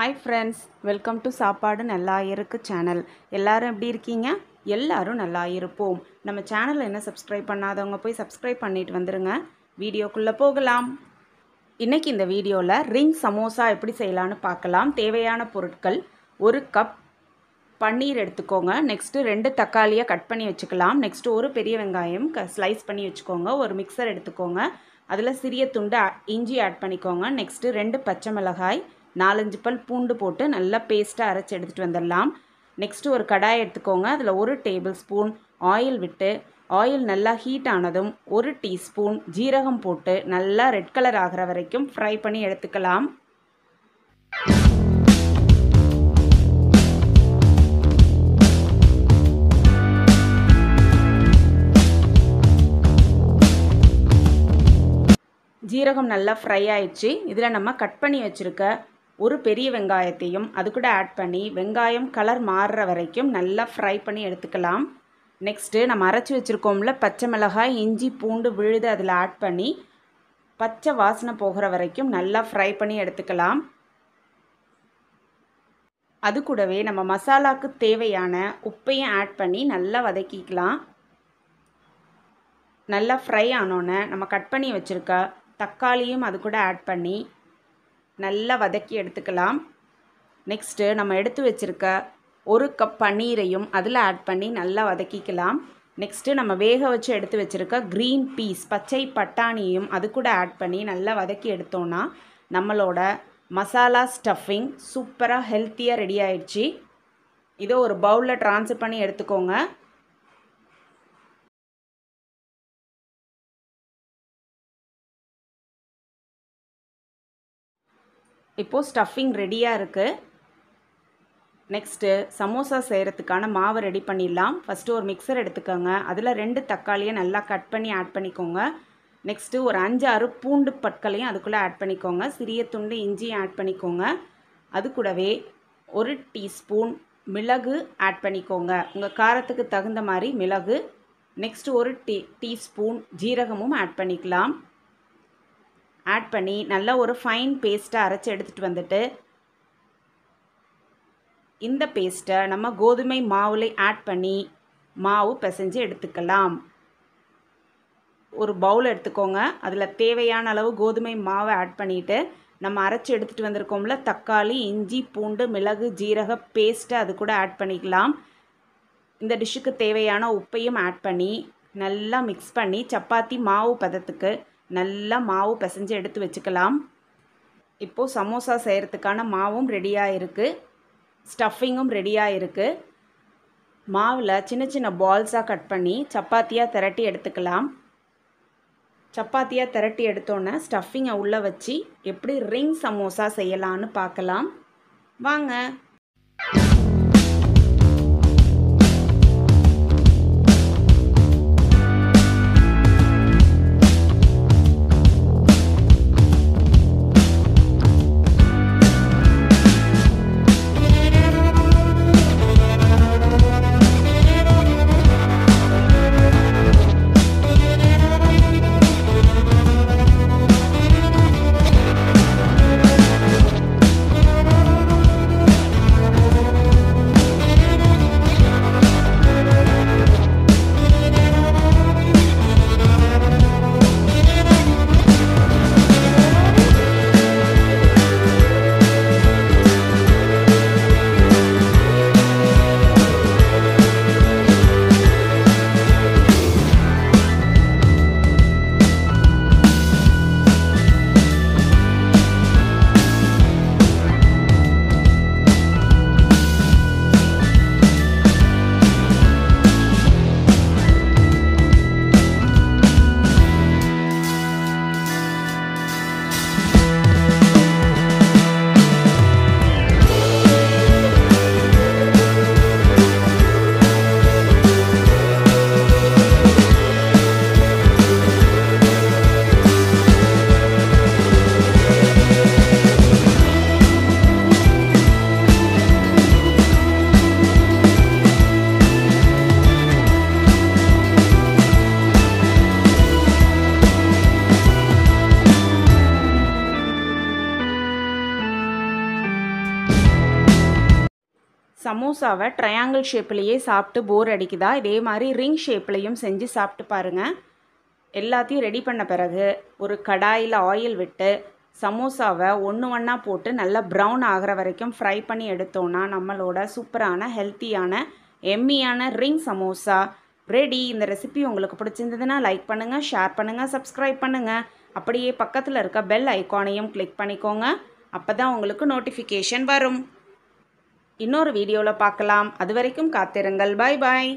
Hi friends, welcome to sapadunallairukku channel. எல்லாரும் எப்படி இருக்கீங்க? எல்லாரும் நல்லா இருப்போம். நம்ம சேனலை என்ன சப்ஸ்கிரைப் பண்ணாதவங்க போய் சப்ஸ்கிரைப் பண்ணிட்டு வந்துருங்க. வீடியோக்குள்ள போகலாம். இன்னைக்கு இந்த வீடியோல ரிங் சமோசா எப்படி செய்யலாம்னு பார்க்கலாம். தேவையான பொருட்கள்: 1 கப் பன்னீர் எடுத்துக்கோங்க. நெக்ஸ்ட் 2 தக்காளியை கட் பண்ணி வச்சுக்கலாம். நெக்ஸ்ட் ஒரு பெரிய வெங்காயம் ஸ்லைஸ் பண்ணி வச்சுக்கோங்க. ஒரு மிக்சர் எடுத்துக்கோங்க. அதில் சிறிய துண்டு இஞ்சி ஆட் பண்ணிக்கோங்க. நெக்ஸ்ட் 2 பச்சை மிளகாய், 4-5 பல் பூண்டு போட்டு நல்லா பேஸ்ட்டாக அரைச்சி எடுத்துகிட்டு வந்துடலாம். நெக்ஸ்ட்டு ஒரு கடாய் எடுத்துக்கோங்க. அதில் 1 டேபிள் ஸ்பூன் ஆயில் விட்டு, ஆயில் நல்லா ஹீட் ஆனதும் 1 டீஸ்பூன் ஜீரகம் போட்டு நல்லா ரெட் கலர் ஆகிற வரைக்கும் ஃப்ரை பண்ணி எடுத்துக்கலாம். ஜீரகம் நல்லா ஃப்ரை ஆயிடுச்சு. இதில் நம்ம கட் பண்ணி வச்சுருக்க ஒரு பெரிய வெங்காயத்தையும் அது கூட ஆட் பண்ணி வெங்காயம் கலர் மாறுற வரைக்கும் நல்லா ஃப்ரை பண்ணி எடுத்துக்கலாம். நெக்ஸ்ட்டு நம்ம அரைச்சி வச்சுருக்கோம்ல பச்சை மிளகாய், இஞ்சி, பூண்டு விழுது அதில் ஆட் பண்ணி பச்சை வாசனை போகிற வரைக்கும் நல்லா ஃப்ரை பண்ணி எடுத்துக்கலாம். அது கூடவே நம்ம மசாலாவுக்கு தேவையான உப்பையும் ஆட் பண்ணி நல்லா வதக்கிக்கலாம். நல்லா ஃப்ரை ஆனோன்னே நம்ம கட் பண்ணி வச்சுருக்க தக்காளியும் அது கூட ஆட் பண்ணி நல்லா வதக்கி எடுத்துக்கலாம். நெக்ஸ்ட்டு நம்ம எடுத்து வச்சுருக்க 1 கப் பன்னீரையும் அதில் ஆட் பண்ணி நல்லா வதக்கிக்கலாம். நெக்ஸ்ட்டு நம்ம வேக வச்சு எடுத்து வச்சுருக்க க்ரீன் பீஸ் பச்சை பட்டாணியும் அது கூட ஆட் பண்ணி நல்லா வதக்கி எடுத்தோன்னா நம்மளோட மசாலா ஸ்டஃபிங் சூப்பராக ஹெல்த்தியாக ரெடி ஆயிடுச்சு. இதை ஒரு பவுலில் ட்ரான்ஸ்ஃபர் பண்ணி எடுத்துக்கோங்க. இப்போது ஸ்டஃபிங் ரெடியாக இருக்குது. நெக்ஸ்ட்டு சமோசா செய்கிறதுக்கான மாவை ரெடி பண்ணிடலாம். ஃபஸ்ட்டு ஒரு மிக்சர் எடுத்துக்கோங்க. அதில் 2 தக்காளியை நல்லா கட் பண்ணி ஆட் பண்ணிக்கோங்க. நெக்ஸ்ட்டு ஒரு 5-6 பூண்டு பற்களையும் அதுக்குள்ளே ஆட் பண்ணிக்கோங்க. சிறிய துண்டு இஞ்சியும் ஆட் பண்ணிக்கோங்க. அது கூடவே 1 டீஸ்பூன் மிளகு ஆட் பண்ணிக்கோங்க. உங்கள் காரத்துக்கு தகுந்த மாதிரி மிளகு. நெக்ஸ்ட்டு 1 டீஸ்பூன் ஜீரகமும் ஆட் பண்ணிக்கலாம். ஆட் பண்ணி நல்லா ஒரு ஃபைன் பேஸ்ட்டாக அரைச்சி எடுத்துகிட்டு வந்துட்டு இந்த பேஸ்ட்டை நம்ம கோதுமை மாவில் ஆட் பண்ணி மாவு பிசைஞ்சு எடுத்துக்கலாம். ஒரு பவுல் எடுத்துக்கோங்க. அதில் தேவையான அளவு கோதுமை மாவை ஆட் பண்ணிவிட்டு நம்ம அரைச்சி எடுத்துகிட்டு வந்திருக்கோம்ல தக்காளி, இஞ்சி, பூண்டு, மிளகு, ஜீரக பேஸ்ட்டை அது கூட ஆட் பண்ணிக்கலாம். இந்த டிஷ்ஷுக்கு தேவையான உப்பையும் ஆட் பண்ணி நல்லா மிக்ஸ் பண்ணி சப்பாத்தி மாவு பதத்துக்கு நல்லா மாவு பிசைஞ்சு எடுத்து வச்சுக்கலாம். இப்போது சமோசா செய்கிறதுக்கான மாவும் ரெடியாக இருக்குது. ஸ்டஃபிங்கும் ரெடியாக இருக்குது. மாவில் சின்ன சின்ன பால்ஸாக கட் பண்ணி சப்பாத்தியாக திரட்டி எடுத்துக்கலாம். சப்பாத்தியாக திரட்டி எடுத்தோன்னே ஸ்டஃபிங்கை உள்ளே வச்சு எப்படி ரிங் சமோசா செய்யலான்னு பார்க்கலாம் வாங்க. சமோசாவை ட்ரையாங்கிள் ஷேப்லேயே சாப்பிட்டு போர் அடிக்குதா, இதே மாதிரி ரிங் ஷேப்லேயும் செஞ்சு சாப்பிட்டு பாருங்கள். எல்லாத்தையும் ரெடி பண்ண பிறகு ஒரு கடாயில் ஆயில் விட்டு சமோசாவை ஒன்று ஒன்றா போட்டு நல்லா ப்ரௌன் ஆகிற வரைக்கும் ஃப்ரை பண்ணி எடுத்தோன்னா நம்மளோட சூப்பரான ஹெல்த்தியான எம்மியான ரிங் சமோசா ரெடி. இந்த ரெசிபி உங்களுக்கு பிடிச்சிருந்ததுன்னா லைக் பண்ணுங்கள், ஷேர் பண்ணுங்கள், சப்ஸ்கிரைப் பண்ணுங்கள். அப்படியே பக்கத்தில் இருக்க பெல் ஐக்கானையும் கிளிக் பண்ணிக்கோங்க. அப்போ தான் உங்களுக்கு நோட்டிஃபிகேஷன் வரும். இன்னொரு வீடியோவில் பார்க்கலாம். அது வரைக்கும் காத்திருங்கள். பாய் பாய்.